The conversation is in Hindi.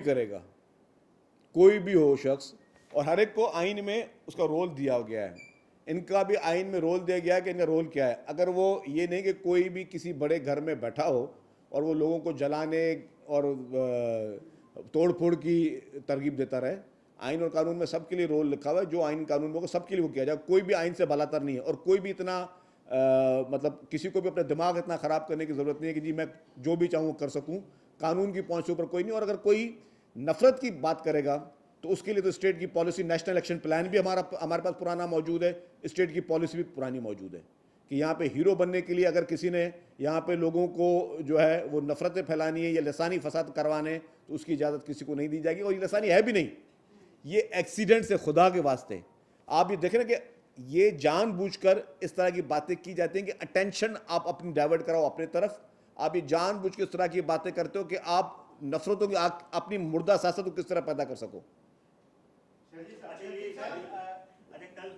करेगा, कोई भी हो शख्स, और हर एक को आइन में उसका रोल दिया गया है। इनका भी आइन में रोल दिया गया है कि इनका रोल क्या है। अगर वो ये नहीं कि कोई भी किसी बड़े घर में बैठा हो और वो लोगों को जलाने और तोड़ फोड़ की तरगीब देता रहे। आइन और कानून में सबके लिए रोल लिखा हुआ है, जो आइन कानून में होगा सबके लिए वो किया जाए। कोई भी आइन से बलातर नहीं है, और कोई भी इतना मतलब किसी को भी अपना दिमाग इतना ख़राब करने की ज़रूरत नहीं है कि जी मैं जो भी चाहूँ कर सकूँ। कानून की पहुँच से ऊपर कोई नहीं। और अगर कोई नफरत की बात करेगा तो उसके लिए तो स्टेट की पॉलिसी, नेशनल एक्शन प्लान भी हमारे पास पुराना मौजूद है, स्टेट की पॉलिसी भी पुरानी मौजूद है कि यहाँ पे हीरो बनने के लिए अगर किसी ने यहाँ पे लोगों को जो है वो नफरतें फैलानी है या लसानी फसाद करवाने, तो उसकी इजाज़त किसी को नहीं दी जाएगी। और ये लसानी है भी नहीं, ये एक्सीडेंट से, खुदा के वास्ते। आप ये देखें ना कि ये जानबूझकर इस तरह की बातें की जाती हैं कि अटेंशन आप अपनी डाइवर्ट कराओ अपने तरफ। आप ये जानबूझ के इस तरह की बातें करते हो कि आप नफरतों की अपनी मुर्दा सियासत को किस तरह पैदा कर सको।